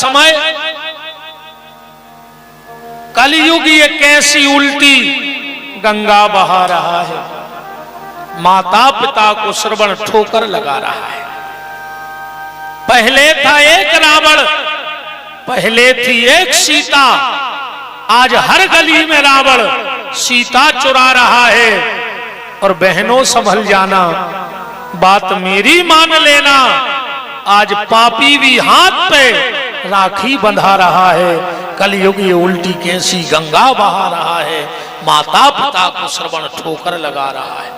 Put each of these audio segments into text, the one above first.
समय कलयुग ये कैसी उल्टी गंगा बहा रहा है, माता पिता को श्रवण ठोकर लगा रहा है। पहले था एक रावण, पहले थी एक सीता, आज हर गली में रावण सीता चुरा रहा है। और बहनों संभल जाना, बात मेरी मान लेना, आज पापी भी हाथ पे राखी बंधा रहा है। कलयुग ये उल्टी कैसी गंगा बहा रहा है, माता पिता को श्रवण ठोकर लगा रहा है।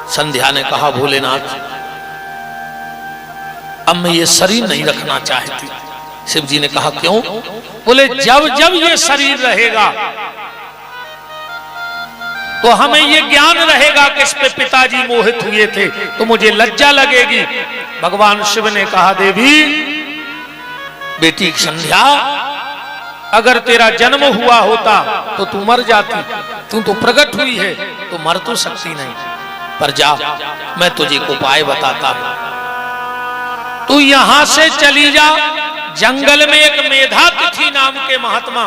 संध्या ने कहा भोलेनाथ अब मैं ये शरीर नहीं रखना चाहती। शिव जी ने कहा क्यों? बोले जब जब ये शरीर रहेगा तो हमें ये ज्ञान रहेगा कि इस पे पिताजी मोहित हुए थे, तो मुझे लज्जा लगेगी। भगवान शिव ने कहा देवी बेटी संध्या अगर तेरा जन्म हुआ होता तो तू मर जाती, तू तो प्रकट हुई है तो मर तो सकती नहीं। पर जा मैं तुझे एक उपाय बताता हूं, तू यहां से चली जा। जंगल में एक मेधातिथि नाम के महात्मा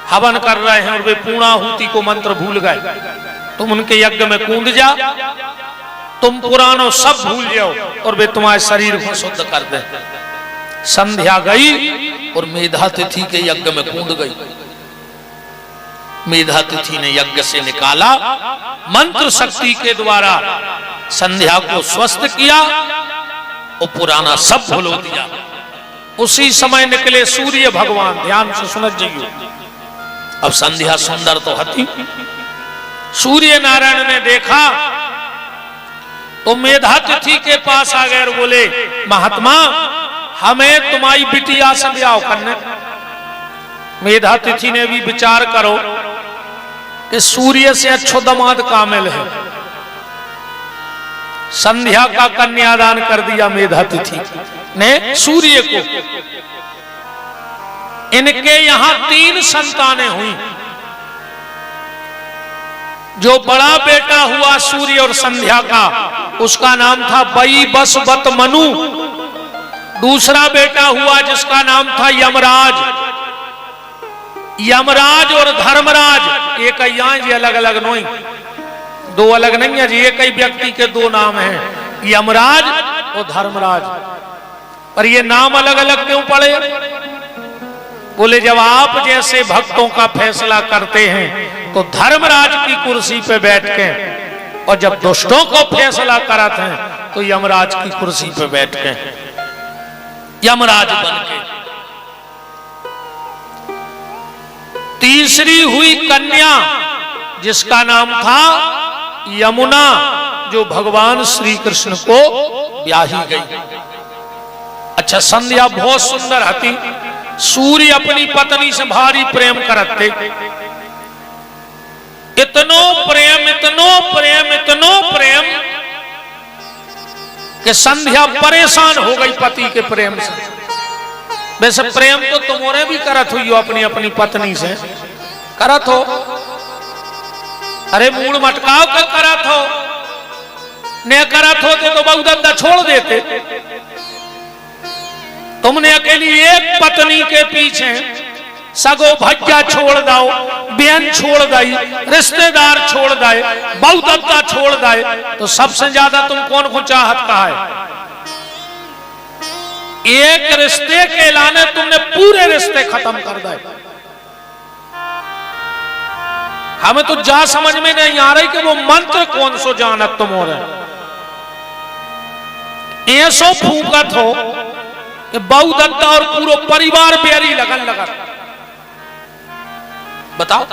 हवन कर रहे हैं और वे पूर्णाहुति को मंत्र भूल गए। तुम उनके यज्ञ में कूद जा, तुम पुराणों सब भूल जाओ और वे तुम्हारे शरीर को शुद्ध कर दे। संध्या गई और मेधातिथि के यज्ञ में कूद गई। मेधातिथि ने यज्ञ से निकाला, मंत्र शक्ति के द्वारा संध्या को स्वस्थ किया और पुराना सब भुलो दिया। उसी समय निकले सूर्य भगवान, ध्यान से सुन जाइए। अब संध्या सुंदर तो हती, सूर्य नारायण ने देखा तो मेधातिथि के पास आ गए और बोले महात्मा हमें तुम्हारी बिटिया से ब्याह करने। मेधातिथि ने भी विचार करो कि सूर्य से अच्छो दामाद कामिल है। संध्या का कन्यादान कर दिया मेधातिथि ने सूर्य को। इनके यहां 3 संतानें हुई। जो बड़ा बेटा हुआ सूर्य और संध्या का, उसका नाम था बई बस बत मनु। दूसरा बेटा हुआ जिसका नाम था यमराज। यमराज और धर्मराज एक ही जी, अलग अलग नहीं, दो अलग नहीं है जी, एक ही व्यक्ति के 2 नाम हैं, यमराज और धर्मराज। पर ये नाम अलग अलग क्यों पड़े? बोले जब आप जैसे भक्तों का फैसला करते हैं तो धर्मराज की कुर्सी पे बैठ के, और जब दुष्टों को फैसला कराते हैं तो यमराज की कुर्सी पे बैठ के, यमराज बन के। तीसरी हुई कन्या जिसका नाम था यमुना, जो भगवान श्री कृष्ण को ब्याही गई। अच्छा संध्या बहुत सुंदर हती। सूर्य अपनी पत्नी से भारी प्रेम करते, इतनो प्रेम इतनो प्रेम इतनो प्रेम कि संध्या परेशान हो गई पति के प्रेम से। वैसे प्रेम तो तुम्हारे भी करत हुई हो अपनी अपनी पत्नी से, करत हो। अरे मूड मटकाव का करत हो, ने करत होते तो बहु धंधा छोड़ देते। तुमने अकेली एक पत्नी के पीछे सगो भज्जा छोड़ दाओ, बहन छोड़ दाई, रिश्तेदार छोड़ दाए, बहु धंधा छोड़ दाए, तो सबसे ज्यादा तुम कौन को चाहत का है? एक रिश्ते के लाने तुमने पूरे रिश्ते खत्म कर दिए। हमें तो जा समझ में नहीं आ रही कि वो मंत्र कौन सो जानत तुम हो रहे। ऐसो फूकत हो कि बहु दत्ता और पूरा परिवार बेरी लगन लगा। बताओ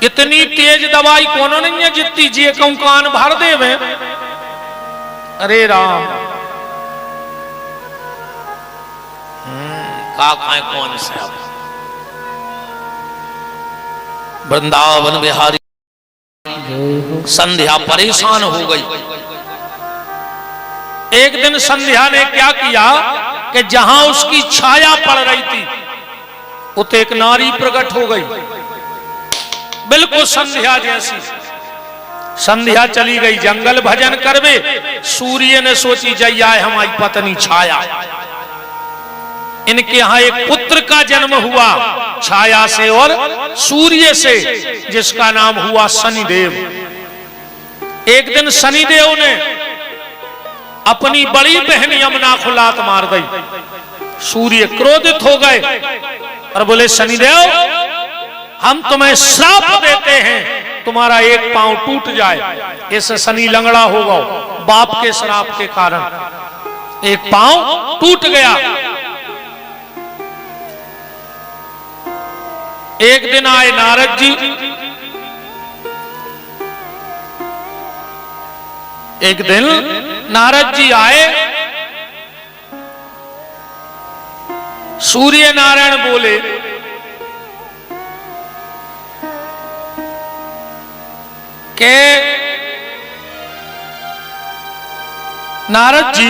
इतनी तेज दवाई कोनो नहीं है जितनी जी कहूं कान भर दे में। अरे राम का खाए कौन से? अब वृंदावन बिहारी संध्या परेशान हो गई। एक दिन संध्या ने क्या किया कि जहां उसकी छाया पड़ रही थी उते एक नारी प्रकट हो गई, बिल्कुल संध्या जैसी। संध्या चली गई जंगल भजन करवे। सूर्य ने सोची जय आए हमारी पत्नी छाया। इनके यहां एक पुत्र का जन्म हुआ छाया से और सूर्य से, जिसका नाम हुआ शनिदेव। एक दिन शनिदेव ने अपनी बड़ी बहन यमुना को लात मार दी। सूर्य क्रोधित हो गए और बोले शनिदेव, हम तुम्हें श्राप देते हैं, तुम्हारा एक पांव टूट जाए। इससे शनि लंगड़ा होगा बाप के श्राप के कारण। एक पांव टूट गया। एक दिन आए नारद जी। एक दिन नारद जी आए। सूर्य नारायण बोले के नारद जी,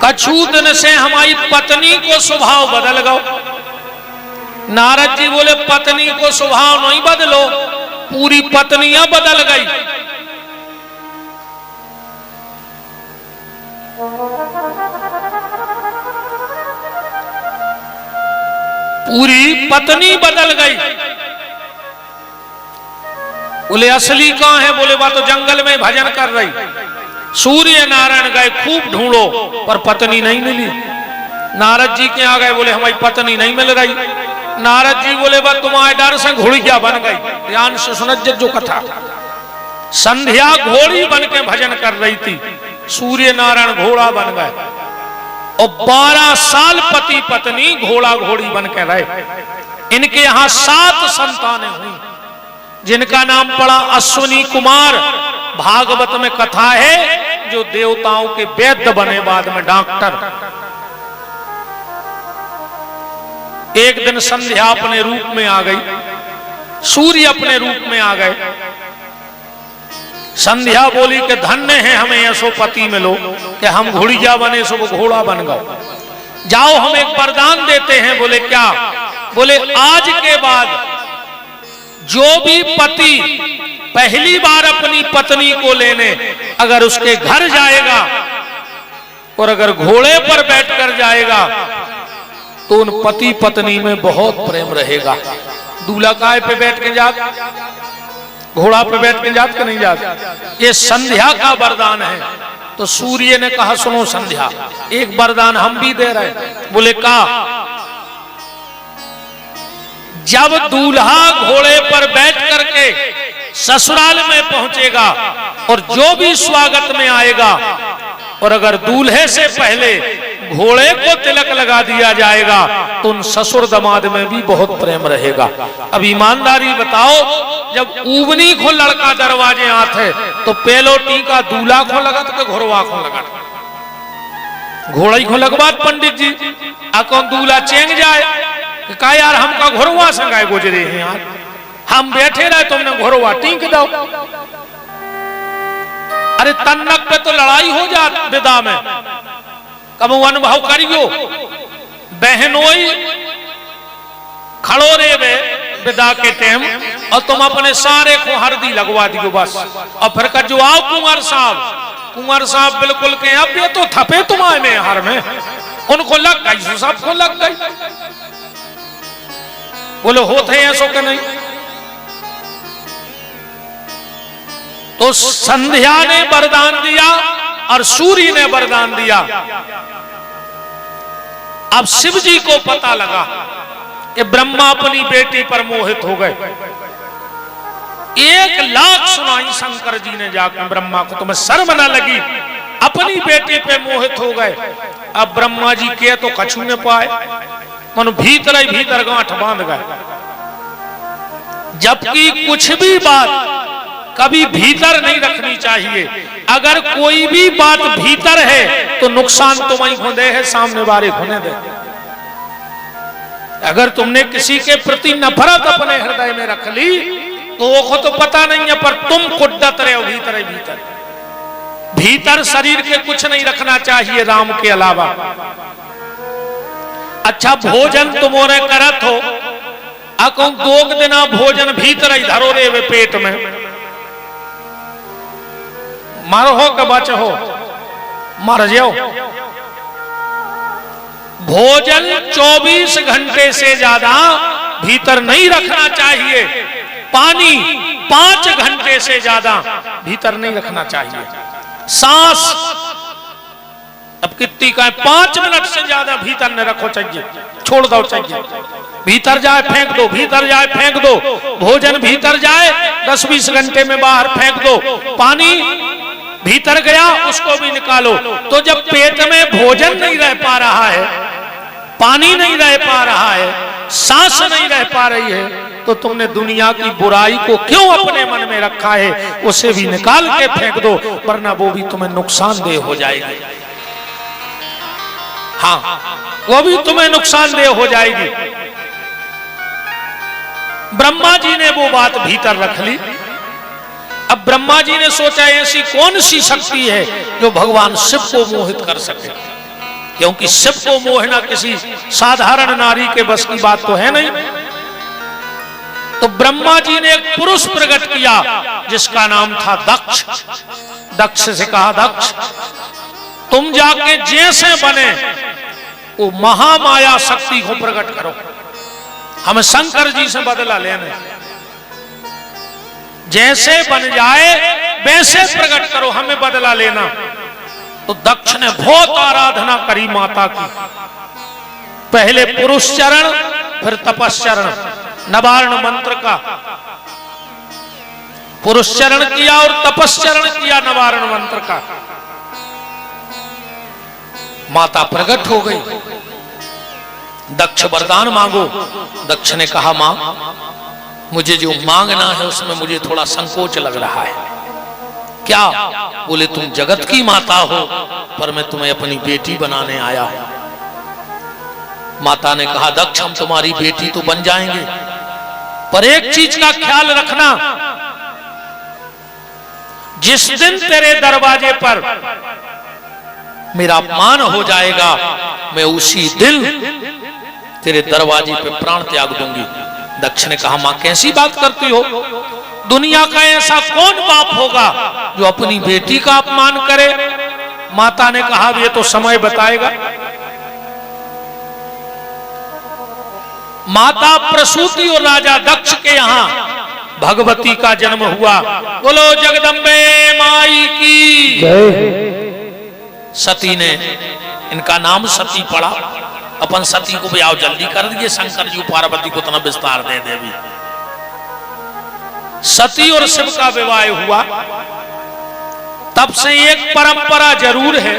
कछु दिन से हमारी पत्नी को स्वभाव बदल गया। नारद जी बोले पत्नी को स्वभाव नहीं बदलो, पूरी पत्नियां बदल गई। पूरी पत्नी बदल गई। बोले असली कहां है? बोले वह तो जंगल में भजन कर रही। सूर्य नारायण गए खूब ढूंढो पर पत्नी नहीं मिली। नारद जी के यहाँ गए, बोले हमारी पत्नी नहीं मिल रही। नारद जी बोले बस तुम्हारे डर से घोड़िया बन गई। ध्यान से सुनत जो कथा। संध्या घोड़ी बन के भजन कर रही थी, सूर्य नारायण घोड़ा बन गए और 12 साल पति पत्नी घोड़ा घोड़ी बन के रहे। इनके यहाँ 7 संतानें हुई, जिनका नाम पड़ा अश्विनी कुमार। भागवत में कथा है जो देवताओं के वैद्य बने, बाद में डॉक्टर। एक दिन संध्या अपने रूप में आ गई, सूर्य अपने रूप में आ गए। संध्या बोली कि धन्य है हमें ऐसो पति मिलो कि हम घोड़िया बने सो वो घोड़ा बन गए। जाओ हम एक वरदान देते हैं। बोले क्या? बोले आज के बाद जो भी पति पहली बार अपनी पत्नी को लेने अगर उसके घर जाएगा और अगर घोड़े पर बैठकर जाएगा तो उन पति पत्नी में बहुत प्रेम रहेगा। दूल्हा काय पे बैठ के जात, घोड़ा पे बैठ के जात के नहीं जात। ये संध्या का वरदान है। तो सूर्य ने कहा सुनो संध्या, एक वरदान हम भी दे रहे हैं। बोले का? जब दूल्हा घोड़े पर बैठ करके ससुराल में पहुंचेगा और जो भी स्वागत में आएगा और अगर दूल्हे से पहले घोड़े को तिलक लगा दिया जाएगा तो उन ससुर दमाद में भी बहुत प्रेम रहेगा। अब ईमानदारी बताओ, जब ऊबनी को लड़का दरवाजे आते तो पेलोटी का दूल्हा को लगा तो घोड़वा को लगा, घोड़ा को लगवात पंडित जी कौन दूल्हा चेंग जाए का यार हमका घोड़वा संगाए गुजरे हैं यार, हम बैठे रहे तुमने घोड़वा टीक दो। अरे तन्नक पे तो लड़ाई हो जात विदा में, कब अनुभव करियो। बहनोई खड़ो रे वे विदा के टाइम और तुम अपने सारे को हल्दी लगवा दियो बस। और फिर का जो आओ कुंवर साहब बिल्कुल के अब ये तो थपे तुम्हारे में हर में, उनको लग गई, सबको लग गई। बोले होते हैं ऐसो के नहीं। तो संध्या ने वरदान दिया और सूर्य ने वरदान दिया। अब शिव जी को पता लगा कि ब्रह्मा अपनी बेटी पर मोहित हो गए। 1 लाख सुनाई शंकर जी ने जाकर ब्रह्मा को, तुम्हें शर्म न लगी, अपनी बेटी पे मोहित हो गए। अब ब्रह्मा जी के तो कछु न पाए, मन भीतर ही भीतर गांठ बांध गए। जबकि कुछ भी बात कभी भीतर नहीं रखनी चाहिए। अगर कोई भी बात भीतर है तो नुकसान तुम्हें होने है, सामने वाले होने दे। अगर तुमने किसी के प्रति नफरत अपने हृदय में रख ली तो वो तो पता नहीं है, पर तुम कुड्डत रहे हो भीतर ही भीतर। भीतर शरीर के कुछ नहीं रखना चाहिए राम के अलावा। अच्छा भोजन तुमोरे करत हो, अको 2 दिना भोजन भीतर ही धरो रे वे पेट में, मर हो के बच हो, मर जाओ। भोजन 24 घंटे से ज्यादा भीतर नहीं रखना चाहिए। पानी 5 घंटे से ज्यादा भीतर नहीं रखना चाहिए। सांस अब कितनी का है, 5 मिनट से ज्यादा भीतर न रखो चाहिए, छोड़ दो चाहिए। भीतर जाए फेंक दो, भीतर जाए फेंक दो। भोजन भीतर जाए 10-20 घंटे में बाहर फेंक दो। पानी भीतर गया उसको भी निकालो। तो जब पेट में भोजन नहीं रह पा रहा है, पानी नहीं रह पा रहा है, सांस नहीं रह पा रही है, तो तुमने दुनिया की बुराई को क्यों अपने मन में रखा है? उसे भी निकाल के फेंक दो, वरना वो भी तुम्हें नुकसानदेह हो जाएगी। हाँ, वो भी तुम्हें नुकसानदेह हो जाएगी। ब्रह्मा जी ने वो बात भीतर रख ली। अब ब्रह्मा जी ने सोचा ऐसी कौन सी शक्ति है जो भगवान शिव को मोहित कर सके, क्योंकि शिव को मोहना किसी साधारण नारी के बस की बात तो है नहीं। तो ब्रह्मा जी ने एक पुरुष प्रकट किया जिसका नाम था दक्ष। दक्ष से कहा, दक्ष तुम जाके जैसे बने वो महामाया शक्ति को प्रकट करो, हमें शंकर जी से बदला लेने। जैसे बन जाए वैसे प्रकट करो, हमें बदला लेना। तो दक्ष ने बहुत आराधना करी माता की। पहले पुरुष चरण, फिर तपस्चरण, नवारण मंत्र का पुरुष चरण किया और तपस्चरण किया नवारण मंत्र का। माता प्रकट हो गई। दक्ष वरदान मांगो। दक्ष ने कहा, मां मुझे जो मांगना है उसमें मुझे थोड़ा संकोच लग रहा है। क्या? बोले तुम जगत की माता हो, पर मैं तुम्हें अपनी बेटी बनाने आया हूं। माता ने कहा, दक्ष हम तुम्हारी बेटी तो बन जाएंगे, पर एक चीज का ख्याल रखना, जिस दिन तेरे दरवाजे पर मेरा अपमान हो जाएगा, मैं उसी दिन तेरे दरवाजे पे प्राण त्याग दूंगी। दक्ष ने कहा, मां कैसी बात करती हो? दुनिया का ऐसा कौन बाप होगा जो अपनी बेटी का अपमान करे? माता ने कहा, ये तो समय बताएगा। माता प्रसूति और राजा दक्ष के यहां भगवती का जन्म हुआ। बोलो जगदम्बे माई की जय। सती ने इनका नाम सती पड़ा। अपन सती को भी आओ जल्दी कर दिए, शंकर जी पार्वती को इतना विस्तार दे देवी। सती और शिव का विवाह हुआ। तब से एक परंपरा जरूर है,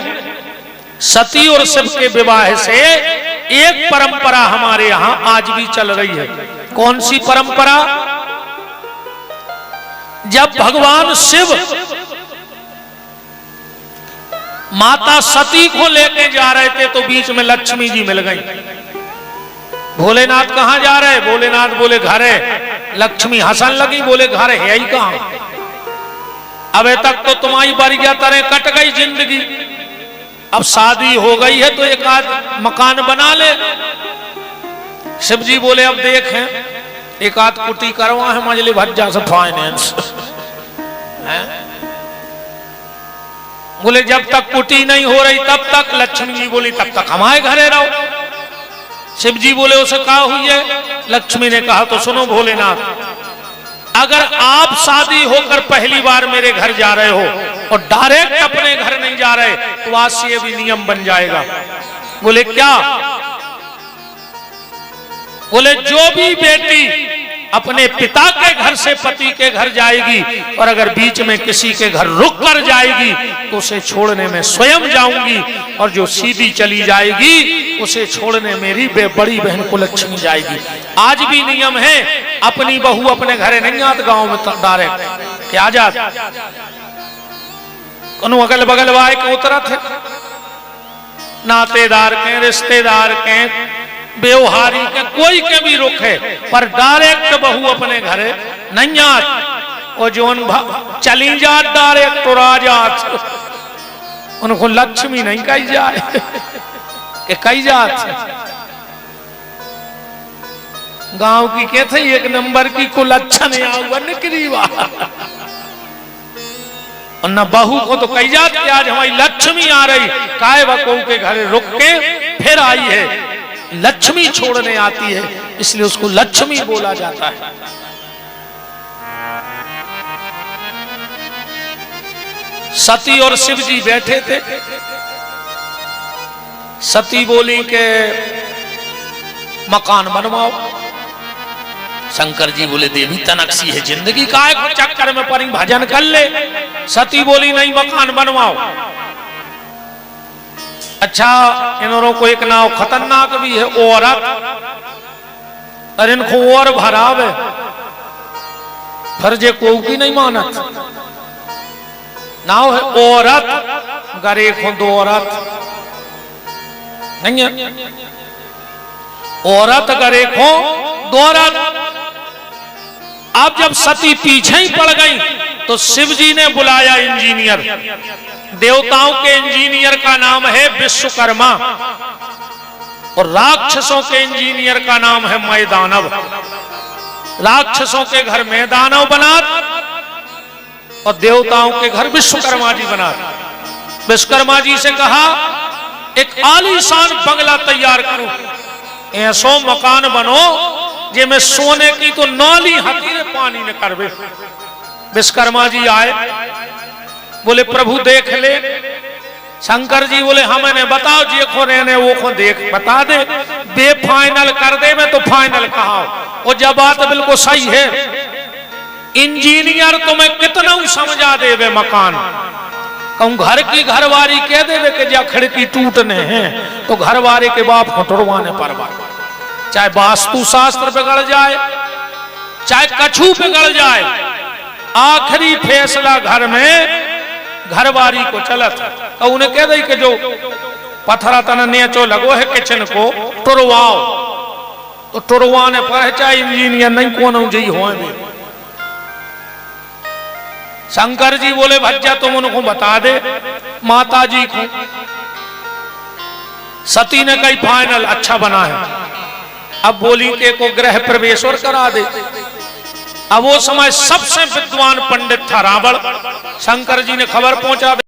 सती और शिव के विवाह से एक परंपरा हमारे यहां आज भी चल रही है। कौन सी परंपरा? जब भगवान शिव माता सती को लेके जा रहे थे तो बीच में लक्ष्मी जी मिल गई। भोलेनाथ कहां जा रहे? भोलेनाथ बोले घर है। लक्ष्मी हंसन लगी, बोले घर है ही कहां? अबे तक तो तुम्हारी बरिया तरह कट गई जिंदगी, अब शादी हो गई है तो एक आध मकान बना ले। शिव जी बोले अब देखें, एक आध कुटी करवा है मजली भज्जा से फाइनेंस है। बोले जब तक कुटी नहीं हो रही तब तक। लक्ष्मी जी बोली तब तक हमारे घरे रहो। शिव जी बोले उसे कहा हुई है? लक्ष्मी ने कहा, तो सुनो भोलेनाथ, अगर आप शादी होकर पहली बार मेरे घर जा रहे हो और डायरेक्ट अपने घर नहीं जा रहे तो आज से ये भी नियम बन जाएगा। बोले क्या? बोले जो भी बेटी अपने पिता के घर से पति के घर जाएगी और अगर बीच में किसी के घर रुक कर जाएगी तो उसे छोड़ने में स्वयं जाऊंगी, और जो सीधी चली जाएगी उसे छोड़ने मेरी बड़ी बहन को लक्ष्मी जाएगी। आज भी नियम है, अपनी बहू अपने घरे नहीं आत, गांव में डायरेक्ट क्या जात कनु अगल बगल वाए के उतरत है, नातेदार के, रिश्तेदार के, व्यवहारी के, कोई के भी रुख है, पर डायरेक्ट बहू अपने घरे नहीं आत। और जो चली जात डायरेक्ट तो राजात, उनको लक्ष्मी नहीं कही जाए कि कही जात। गांव की कहते एक नंबर की को लक्षण हुआ निकली वाह। और न बहू को तो कही जाती आज हमारी लक्ष्मी आ रही, काय बहू के घर रुक के फिर आई है, लक्ष्मी छोड़ने आती है, इसलिए उसको लक्ष्मी बोला जाता है। सती और शिव जी बैठे थे। सती बोली के मकान बनवाओ। शंकर जी बोले देवी तनकसी है जिंदगी, काय को चक्कर में परी भजन कर ले। सती बोली नहीं मकान बनवाओ। अच्छा इन्होंने को एक नाव खतरनाक भी है औरत, और इनको और भरावे फर्जे को की नहीं मानत। नाव है औरत, गरे खुद औरत नहीं है, औरत गरे खो दौरत। अब जब सती पीछे ही पड़ गई तो शिव जी ने बुलाया इंजीनियर। देवताओं के इंजीनियर का नाम है विश्वकर्मा और राक्षसों के इंजीनियर का नाम है मैदानव। राक्षसों के घर मैदानव बना और देवताओं के घर विश्वकर्मा जी बना। विश्वकर्मा जी से कहा एक आलीशान बंगला तैयार करो, ऐसो मकान बनो जे में सोने की तो नाली हतीरे पानी न करवे। विश्वकर्मा जी आए, बोले प्रभु देख ले। शंकर जी बोले हमें बताओ जी को रहने वो को देख बता दे, बे फाइनल कर दे मैं तो फाइनल कहा। और जब बात बिल्कुल सही है, इंजीनियर तुम्हें कितना समझा देवे मकान, कहूं घर की घरवारी कह देवे कि जा खिड़की टूटने हैं तो घरवारे के बाप को टुड़वाने पर चाहे वास्तु शास्त्र बिगड़ जाए चाहे कछू बिगड़ जाए, आखिरी फैसला घर में घरवारी को चलत। तो उन्हें कह दे कि जो पत्थरा तना नेचो लगो है किचन को टुरवाओ, तो टुरवाने पर चाहे इंजीनियर नहीं कौन जी हो। शंकर जी बोले भज्जा तुम उनको बता दे माता जी को। सती ने कही फाइनल अच्छा बना है। अब बोली के को गृह प्रवेश और करा दे। अब वो समय सबसे विद्वान पंडित था रावण। शंकर जी ने खबर पहुंचा